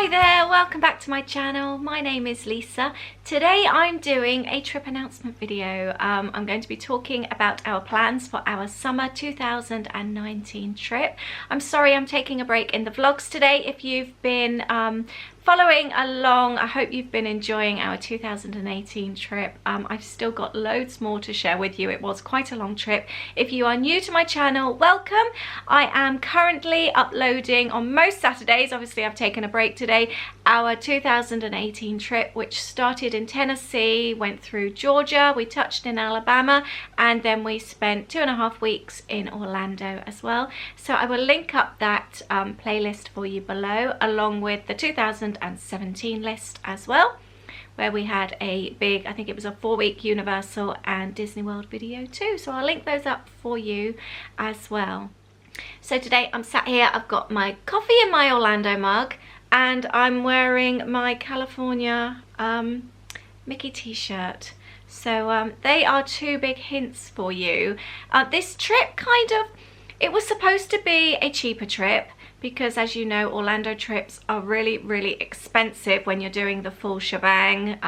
Hi there, welcome back to my channel. My name is Lisa. Today I'm doing a trip announcement video. I'm going to be talking about our plans for our summer 2019 trip. I'm sorry I'm taking a break in the vlogs today. If you've been following along, I hope you've been enjoying our 2018 trip. I've still got loads more to share with you. It was quite a long trip. If you are new to my channel, welcome. I am currently uploading on most Saturdays. Obviously I've taken a break today. Our 2018 trip, which started in Tennessee, went through Georgia, we touched in Alabama, and then we spent 2.5 weeks in Orlando as well. So I will link up that playlist for you below, along with the 2017 list as well, where we had a big, I think it was a 4-week Universal and Disneyworld video too. So I'll link those up for you as well. So today I'm sat here, I've got my coffee in my Orlando mug, and I'm wearing my California Mickey t-shirt. So they are two big hints for you. This trip it was supposed to be a cheaper trip, because as you know, Orlando trips are really expensive when you're doing the full shebang,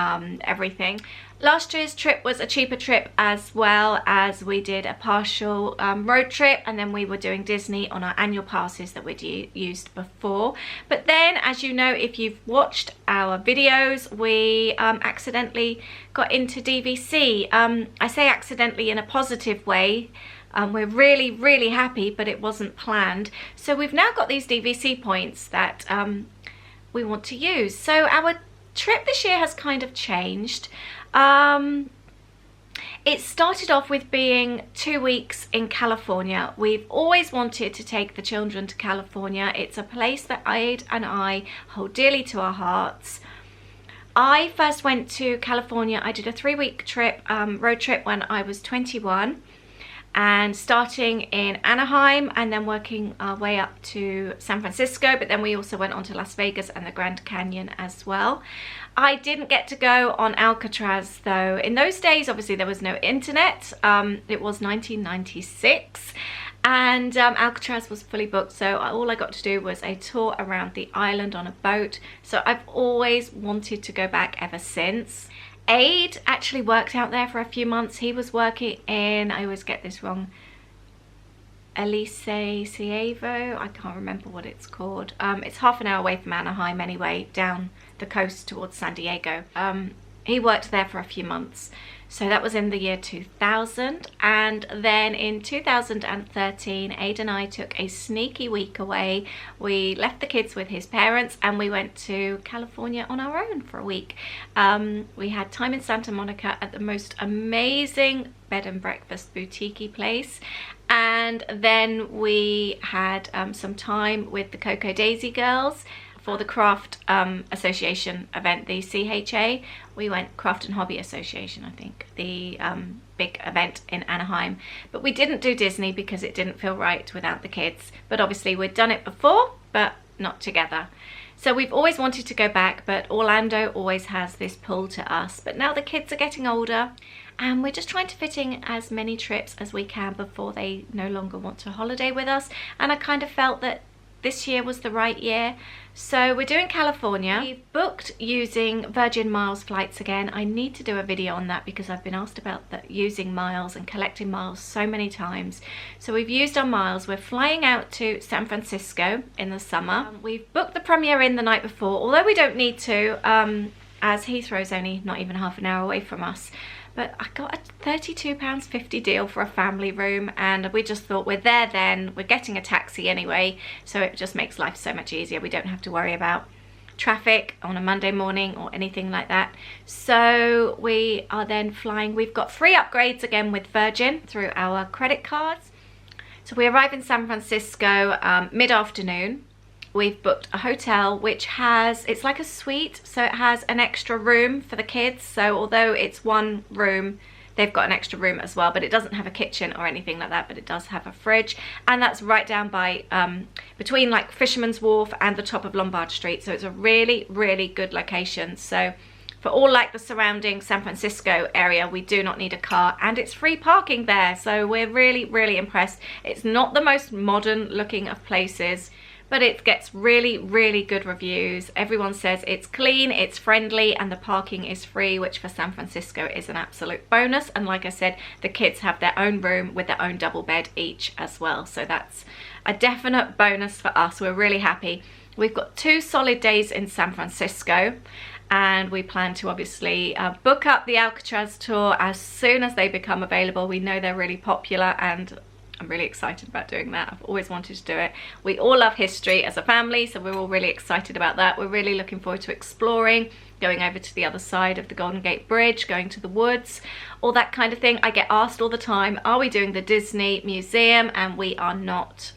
everything. Last year's trip was a cheaper trip, as well as we did a partial road trip, and then we were doing Disney on our annual passes that we'd used before. But then, as you know, if you've watched our videos, we accidentally got into DVC. I say accidentally in a positive way. We're really happy, but it wasn't planned. So we've now got these DVC points that we want to use. So our trip this year has kind of changed. It started off with being 2 weeks in California. We've always wanted to take the children to California. It's a place that Aid and I hold dearly to our hearts. I first went to California, I did a 3-week trip, road trip, when I was 21. And starting in Anaheim and then working our way up to San Francisco, but then we also went on to Las Vegas and the Grand Canyon as well. I didn't get to go on Alcatraz though. In those days, obviously there was no internet. It was 1996 and Alcatraz was fully booked, so all I got to do was a tour around the island on a boat. So I've always wanted to go back ever since. Aid actually worked out there for a few months. He was working in, I always get this wrong, Elise Cievo, I can't remember what it's called. It's half an hour away from Anaheim anyway, down the coast towards San Diego. He worked there for a few months. So that was in the year 2000, and then in 2013 Aid and I took a sneaky week away. We left the kids with his parents and we went to California on our own for a week. We had time in Santa Monica at the most amazing bed and breakfast boutique-y place, and then we had some time with the Cocoa Daisy girls for the Craft Association event, the CHA. We went Craft and Hobby Association, I think, the big event in Anaheim. But we didn't do Disney because it didn't feel right without the kids. But obviously we'd done it before, but not together. So we've always wanted to go back, but Orlando always has this pull to us. But now the kids are getting older, and we're just trying to fit in as many trips as we can before they no longer want to holiday with us. And I kind of felt that this year was the right year. So we're doing California. We've booked using Virgin Miles flights again. I need to do a video on that because I've been asked about using miles and collecting miles so many times. So we've used our miles. We're flying out to San Francisco in the summer. We've booked the Premier Inn the night before, although we don't need to, as Heathrow's only not even half an hour away from us. But I got a £32.50 deal for a family room, and we just thought, we're there then, we're getting a taxi anyway, so it just makes life so much easier. We don't have to worry about traffic on a Monday morning or anything like that. So we are then flying. We've got free upgrades again with Virgin through our credit cards. So we arrive in San Francisco mid-afternoon. We've booked a hotel which has, it's like a suite, so it has an extra room for the kids. So although it's one room, they've got an extra room as well, but it doesn't have a kitchen or anything like that, but it does have a fridge. And that's right down by, between like Fisherman's Wharf and the top of Lombard Street. So it's a really good location. So for all like the surrounding San Francisco area, we do not need a car, and it's free parking there. So we're really impressed. It's not the most modern looking of places, but it gets really, really good reviews. Everyone says it's clean, it's friendly, and the parking is free, which for San Francisco is an absolute bonus. And like I said, the kids have their own room with their own double bed each as well. So that's a definite bonus for us. We're really happy. We've got 2 solid days in San Francisco, and we plan to obviously book up the Alcatraz tour as soon as they become available. We know they're really popular, and I'm really excited about doing that. I've always wanted to do it. We all love history as a family, so we're all really excited about that. We're really looking forward to exploring, going over to the other side of the Golden Gate Bridge, going to the woods, all that kind of thing. I get asked all the time, are we doing the Disney Museum? And we are not.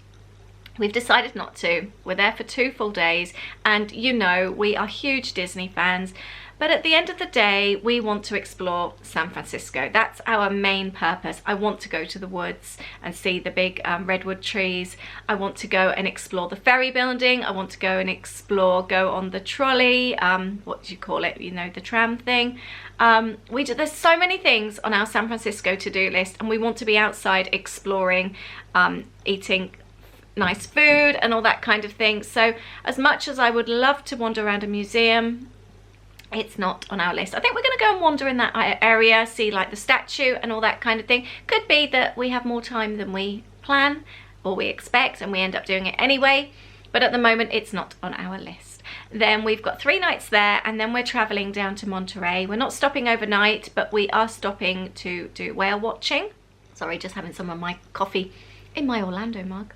We've decided not to. We're there for 2 full days, and you know, we are huge Disney fans. But at the end of the day, we want to explore San Francisco. That's our main purpose. I want to go to the woods and see the big redwood trees. I want to go and explore the ferry building. I want to go and explore, go on the trolley, what do you call it? You know, the tram thing. There's so many things on our San Francisco to-do list, and we want to be outside exploring, eating nice food and all that kind of thing. So as much as I would love to wander around a museum, it's not on our list. I think we're going to go and wander in that area, see like the statue and all that kind of thing. Could be that we have more time than we plan or we expect, and we end up doing it anyway. But at the moment, it's not on our list. Then we've got 3 nights there, and then we're traveling down to Monterey. We're not stopping overnight, but we are stopping to do whale watching. Sorry, just having some of my coffee in my Orlando mug.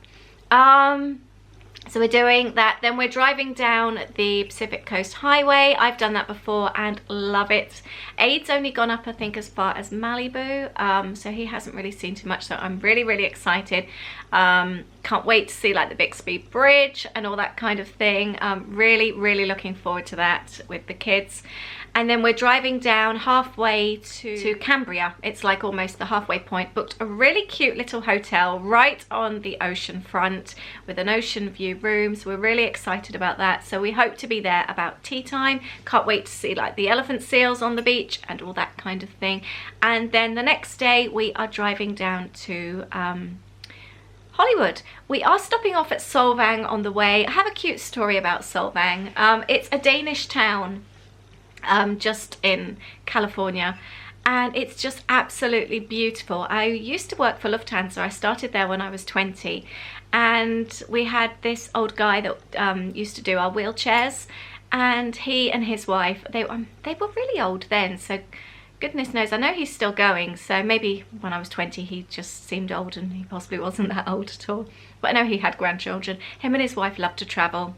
So we're doing that. Then we're driving down the Pacific Coast Highway. I've done that before and love it. Aid's only gone up, I think, as far as Malibu, so he hasn't really seen too much, so I'm really, really excited. Can't wait to see like the Bixby Bridge and all that kind of thing. Really, really looking forward to that with the kids. And then we're driving down halfway to Cambria. It's like almost the halfway point. Booked a really cute little hotel right on the ocean front with an ocean view room. So we're really excited about that. So we hope to be there about tea time. Can't wait to see like the elephant seals on the beach and all that kind of thing. And then the next day we are driving down to Hollywood. We are stopping off at Solvang on the way. I have a cute story about Solvang. It's a Danish town. Just in California, and it's just absolutely beautiful. I used to work for Lufthansa. I started there when I was 20, and we had this old guy that used to do our wheelchairs, and he and his wife, they were really old then, so goodness knows, I know he's still going, so maybe when I was 20 he just seemed old and he possibly wasn't that old at all, but I know he had grandchildren. Him and his wife loved to travel.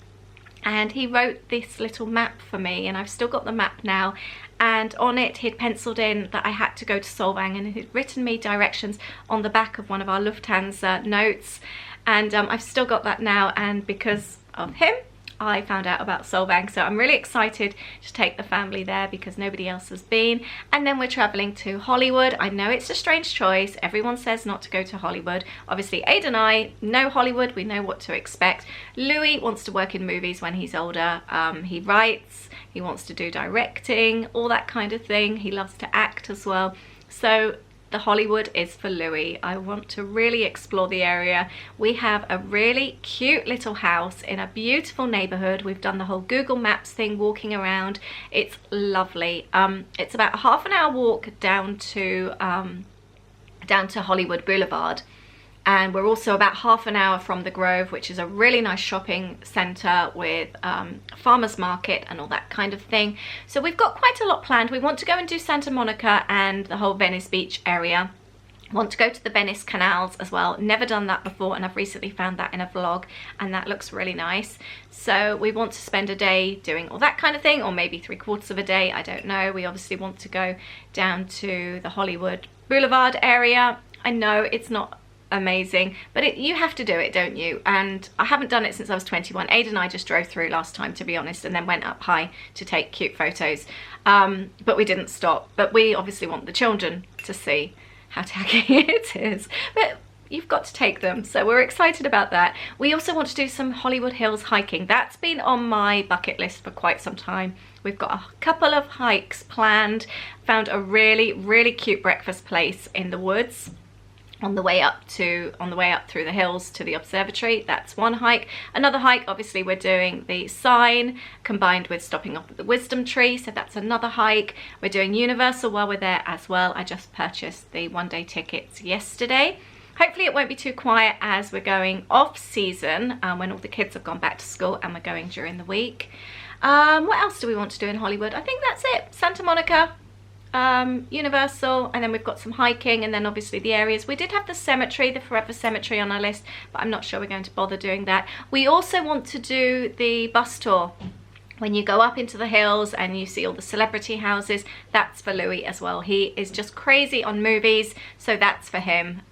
And he wrote this little map for me, and I've still got the map now, and on it he'd penciled in that I had to go to Solvang, and he'd written me directions on the back of one of our Lufthansa notes, and I've still got that now, and because of him I found out about Solvang, so I'm really excited to take the family there because nobody else has been. And then we're traveling to Hollywood. I know it's a strange choice. Everyone says not to go to Hollywood. Obviously, Aid and I know Hollywood. We know what to expect. Louis wants to work in movies when he's older. He writes, he wants to do directing, all that kind of thing. He loves to act as well. So the Hollywood is for Louis. I want to really explore the area. We have a really cute little house in a beautiful neighborhood. We've done the whole Google Maps thing, walking around. It's lovely. It's about a half an hour walk down to Hollywood Boulevard. And we're also about half an hour from the Grove, which is a really nice shopping center with farmers market and all that kind of thing. So we've got quite a lot planned. We want to go and do Santa Monica and the whole Venice Beach area. Want to go to the Venice canals as well. Never done that before, and I've recently found that in a vlog, and that looks really nice. So we want to spend a day doing all that kind of thing, or maybe 3/4 of a day, I don't know. We obviously want to go down to the Hollywood Boulevard area. I know it's not amazing, but you have to do it, don't you? And I haven't done it since I was 21. Aid and I just drove through last time, to be honest, and then went up high to take cute photos, but we didn't stop. But we obviously want the children to see how tacky it is, but you've got to take them, so we're excited about that. We also want to do some Hollywood Hills hiking. That's been on my bucket list for quite some time. We've got a couple of hikes planned. Found a really, really cute breakfast place in the woods. on the way up through the hills to the observatory. That's one hike. Another hike, obviously we're doing the sign combined with stopping off at the wisdom tree, so that's another hike. We're doing Universal while we're there as well. I just purchased the one-day tickets yesterday. Hopefully it won't be too quiet as we're going off season when all the kids have gone back to school, and we're going during the week. What else do we want to do in Hollywood? I think that's it. Santa Monica, Universal, and then we've got some hiking, and then obviously the areas. We did have the cemetery, the Forever Cemetery on our list, but I'm not sure we're going to bother doing that. We also want to do the bus tour. When you go up into the hills and you see all the celebrity houses, that's for Louis as well. He is just crazy on movies, so that's for him.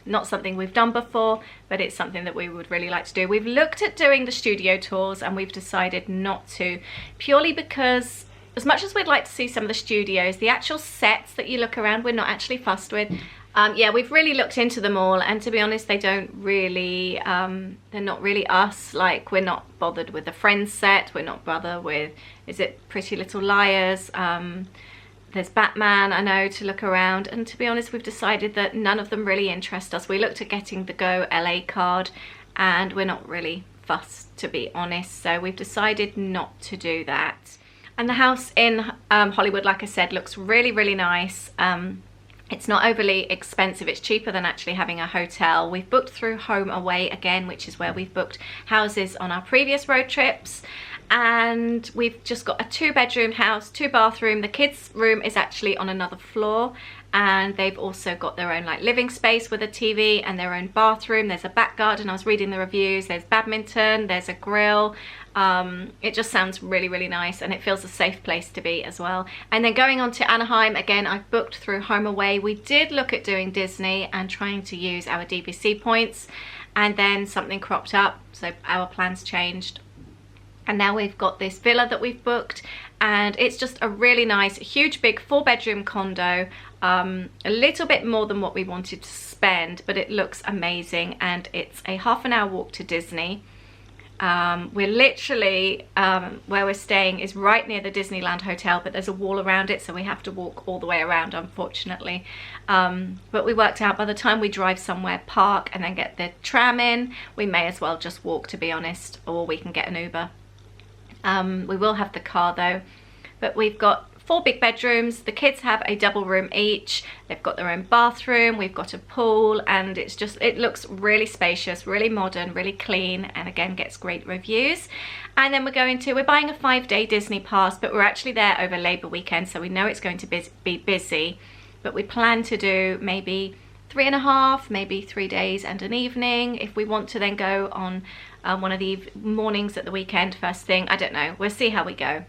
Not something we've done before, but it's something that we would really like to do. We've looked at doing the studio tours and we've decided not to, purely because as much as we'd like to see some of the studios, the actual sets that you look around, we're not actually fussed with. Yeah, we've really looked into them all, and to be honest, they don't really, they're not really us. Like, we're not bothered with the Friends set, we're not bothered with, is it Pretty Little Liars? There's Batman, I know, to look around, and to be honest, we've decided that none of them really interest us. We looked at getting the Go LA card, and we're not really fussed, to be honest, so we've decided not to do that. And the house in Hollywood, like I said, looks really, really nice. It's not overly expensive. It's cheaper than actually having a hotel. We've booked through Home Away again, which is where we've booked houses on our previous road trips. And we've just got a 2-bedroom house, 2-bathroom. The kids' room is actually on another floor, and they've also got their own like living space with a TV and their own bathroom. There's a back garden. I was reading the reviews. There's badminton, there's a grill. It just sounds really, really nice, and it feels a safe place to be as well. And then going on to Anaheim, again, I've booked through Home Away. We did look at doing Disney and trying to use our DVC points, and then something cropped up, so our plans changed. And now we've got this villa that we've booked, and it's just a really nice, huge, big 4-bedroom condo. A little bit more than what we wanted to spend, but it looks amazing, and it's a half-an-hour walk to Disney. We're literally, where we're staying is right near the Disneyland Hotel, but there's a wall around it, so we have to walk all the way around, unfortunately. But we worked out by the time we drive somewhere, park, and then get the tram in, we may as well just walk, to be honest, or we can get an Uber. We will have the car though, but we've got 4 big bedrooms. The kids have a double room each. They've got their own bathroom. We've got a pool, and it's just, it looks really spacious, really modern, really clean, and again gets great reviews. And then we're buying a 5-day Disney pass, but we're actually there over Labor weekend, so we know it's going to be busy, but we plan to do maybe 3.5, maybe 3 days and an evening. If we want to then go on one of the mornings at the weekend first thing, I don't know, we'll see how we go.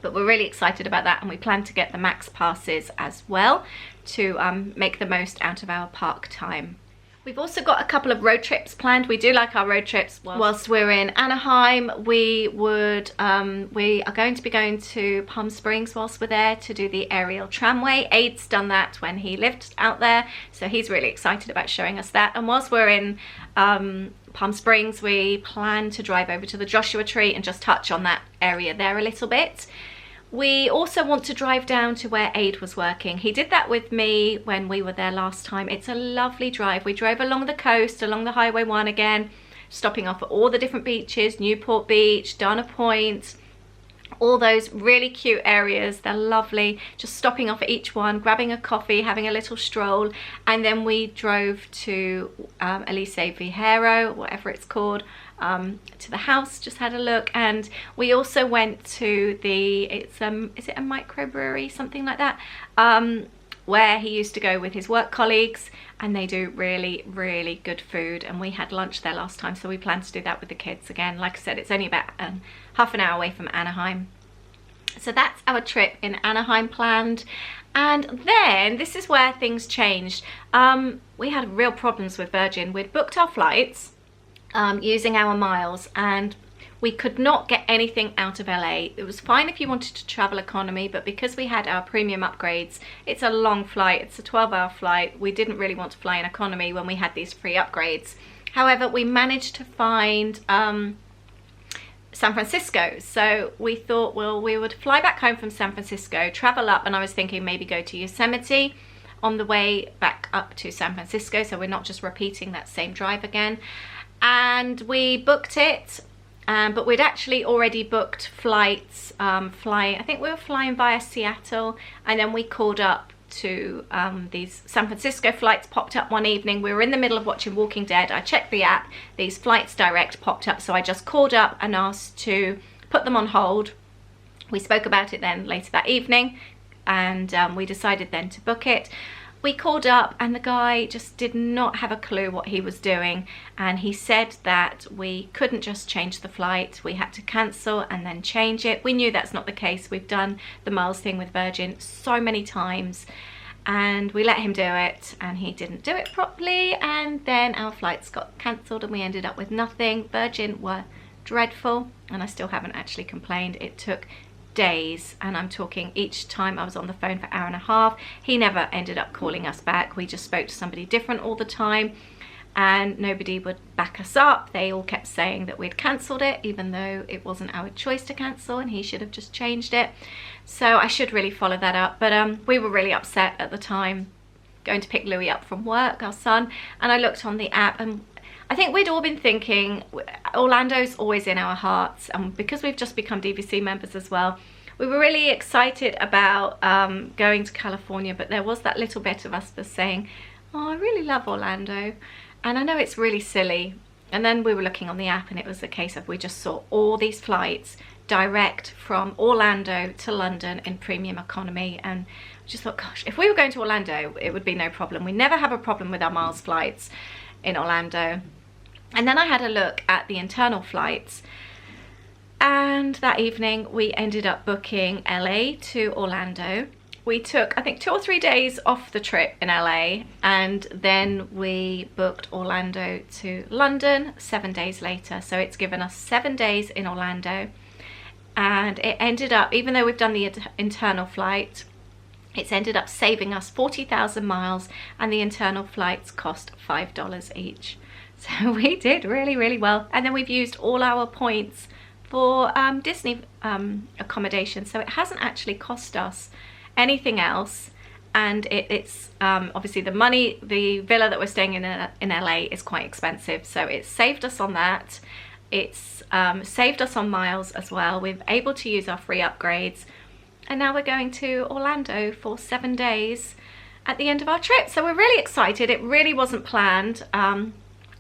But we're really excited about that, and we plan to get the max passes as well to make the most out of our park time. We've also got a couple of road trips planned. We do like our road trips. Whilst we're in Anaheim, we are going to be going to Palm Springs whilst we're there to do the aerial tramway. Aid's done that when he lived out there, so he's really excited about showing us that. And whilst we're in Palm Springs, we plan to drive over to the Joshua Tree and just touch on that area there a little bit. We also want to drive down to where Aid was working. He did that with me when we were there last time. It's a lovely drive. We drove along the coast, along the Highway 1 again, stopping off at all the different beaches, Newport Beach, Dana Point, all those really cute areas. They're lovely. Just stopping off at each one, grabbing a coffee, having a little stroll, and then we drove to Elise Viajero, whatever it's called, to the house, just had a look. And we also went to the, is it a microbrewery, something like that, where he used to go with his work colleagues, and they do really, really good food, and we had lunch there last time, so we plan to do that with the kids again. Like I said, it's only about half an hour away from Anaheim. So that's our trip in Anaheim planned. And then this is where things changed. We had real problems with Virgin. We'd booked our flights using our miles, and we could not get anything out of LA. It was fine if you wanted to travel economy, but because we had our premium upgrades, it's a long flight, it's a 12-hour flight, we didn't really want to fly in economy when we had these free upgrades. However, we managed to find San Francisco, so we thought, well, we would fly back home from San Francisco, travel up, and I was thinking maybe go to Yosemite on the way back up to San Francisco, so we're not just repeating that same drive again. And we booked it, but we'd actually already booked flights, I think we were flying via Seattle, and then we called up to these San Francisco flights popped up one evening. We were in the middle of watching Walking Dead. I checked the app, these flights direct popped up, so I just called up and asked to put them on hold. We spoke about it then later that evening, and we decided then to book it. We called up and the guy just did not have a clue what he was doing, and he said that we couldn't just change the flight, we had to cancel and then change it. We knew that's not the case. We've done the miles thing with Virgin so many times, and we let him do it, and he didn't do it properly, and then our flights got cancelled and we ended up with nothing. Virgin were dreadful, and I still haven't actually complained. It took days, and I'm talking each time I was on the phone for an hour and a half. He never ended up calling us back. We just spoke to somebody different all the time, and nobody would back us up. They all kept saying that we'd cancelled it, even though it wasn't our choice to cancel and he should have just changed it. So I should really follow that up, but we were really upset at the time, going to pick Louis up from work, our son, and I looked on the app, and I think we'd all been thinking, Orlando's always in our hearts, and because we've just become DVC members as well, we were really excited about going to California, but there was that little bit of us that's saying, oh, I really love Orlando, and I know it's really silly. And then we were looking on the app, and it was a case of we just saw all these flights direct from Orlando to London in premium economy, and I just thought, gosh, if we were going to Orlando, it would be no problem. We never have a problem with our miles flights in Orlando. And then I had a look at the internal flights, and that evening we ended up booking LA to Orlando. We took, I think, 2 or 3 days off the trip in LA, and then we booked Orlando to London 7 days later. So it's given us 7 days in Orlando, and it ended up, even though we've done the internal flight, it's ended up saving us 40,000 miles, and the internal flights cost $5 each. So we did really, really well. And then we've used all our points for Disney accommodation, so it hasn't actually cost us anything else. And it's obviously the villa that we're staying in LA is quite expensive, so it's saved us on that. It's saved us on miles as well. We're able to use our free upgrades, and now we're going to Orlando for 7 days at the end of our trip. So we're really excited. It really wasn't planned.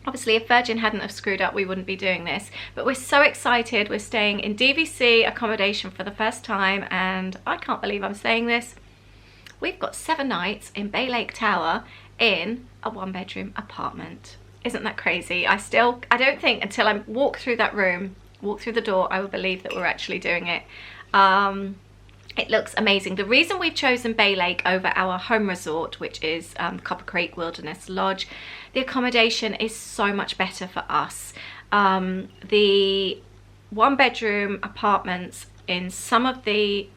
Obviously, if Virgin hadn't have screwed up, we wouldn't be doing this. But we're so excited. We're staying in DVC accommodation for the first time, and I can't believe I'm saying this. We've got 7 nights in Bay Lake Tower in a 1-bedroom apartment. Isn't that crazy? I don't think until I walk through that room, walk through the door, I will believe that we're actually doing it. It looks amazing. The reason we've chosen Bay Lake over our home resort, which is Copper Creek Wilderness Lodge, the accommodation is so much better for us. The 1-bedroom apartments in some of the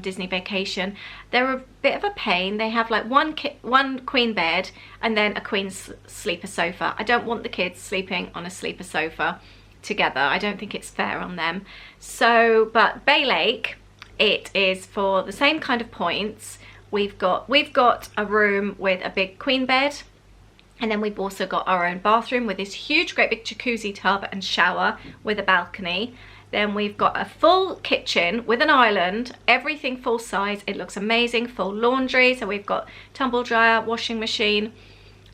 Disney Vacation, they're a bit of a pain. They have like one queen bed and then a queen sleeper sofa. I don't want the kids sleeping on a sleeper sofa together. I don't think it's fair on them. So, but Bay Lake, it is for the same kind of points. We've got a room with a big queen bed, and then we've also got our own bathroom with this huge, great big jacuzzi tub and shower with a balcony. Then we've got a full kitchen with an island, everything full size. It looks amazing, full laundry. So we've got tumble dryer, washing machine.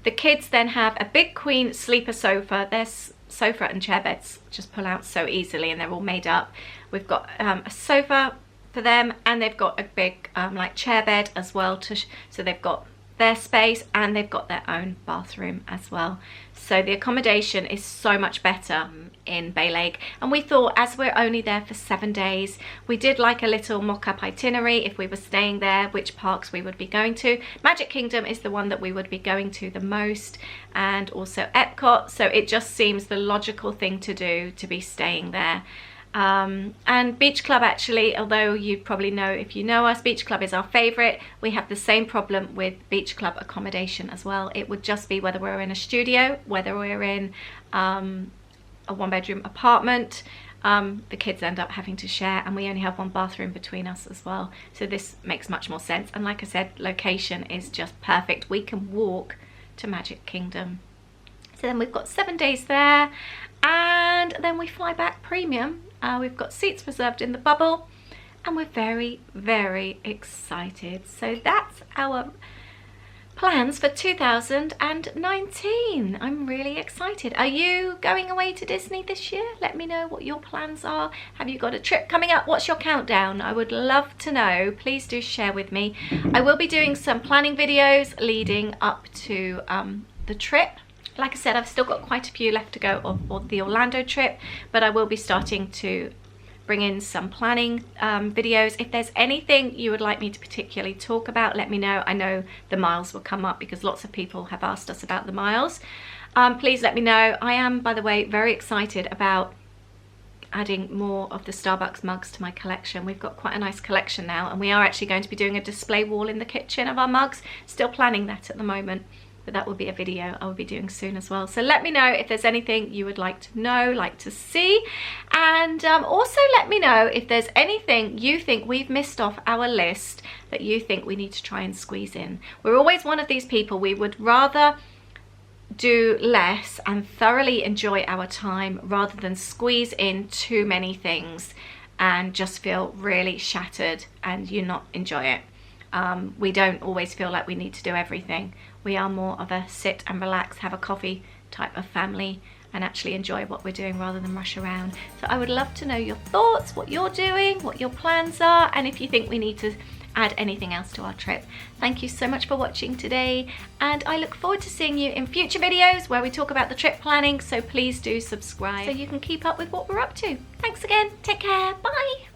The kids then have a big queen sleeper sofa. Their sofa and chair beds just pull out so easily, and they're all made up. We've got a sofa for them, and they've got a big like chair bed as well, so they've got their space, and they've got their own bathroom as well. So the accommodation is so much better in Bay Lake, and we thought, as we're only there for 7 days, we did like a little mock-up itinerary if we were staying there, which parks we would be going to. Magic Kingdom is the one that we would be going to the most, and also Epcot, so it just seems the logical thing to do to be staying there. And Beach Club, actually, although you probably know if you know us, Beach Club is our favorite. We have the same problem with Beach Club accommodation as well. It would just be whether we're in a studio, whether we're in a 1-bedroom apartment. the kids end up having to share, and we only have one bathroom between us as well. So this makes much more sense. And like I said, location is just perfect. We can walk to Magic Kingdom. So then we've got 7 days there, and then we fly back premium. We've got seats reserved in the bubble, and we're very, very excited. So that's our plans for 2019. I'm really excited. Are you going away to Disney this year? Let me know what your plans are. Have you got a trip coming up? What's your countdown? I would love to know. Please do share with me. I will be doing some planning videos leading up to the trip. Like I said, I've still got quite a few left to go of the Orlando trip, but I will be starting to bring in some planning videos. If there's anything you would like me to particularly talk about, let me know. I know the miles will come up because lots of people have asked us about the miles. Please let me know. I am, by the way, very excited about adding more of the Starbucks mugs to my collection. We've got quite a nice collection now, and we are actually going to be doing a display wall in the kitchen of our mugs. Still planning that at the moment, but that will be a video I will be doing soon as well. So let me know if there's anything you would like to know, like to see, and also let me know if there's anything you think we've missed off our list that you think we need to try and squeeze in. We're always one of these people, we would rather do less and thoroughly enjoy our time rather than squeeze in too many things and just feel really shattered and you not enjoy it. We don't always feel like we need to do everything. We are more of a sit and relax, have a coffee type of family and actually enjoy what we're doing rather than rush around. So I would love to know your thoughts, what you're doing, what your plans are, and if you think we need to add anything else to our trip. Thank you so much for watching today, and I look forward to seeing you in future videos where we talk about the trip planning, so please do subscribe so you can keep up with what we're up to. Thanks again, take care, bye!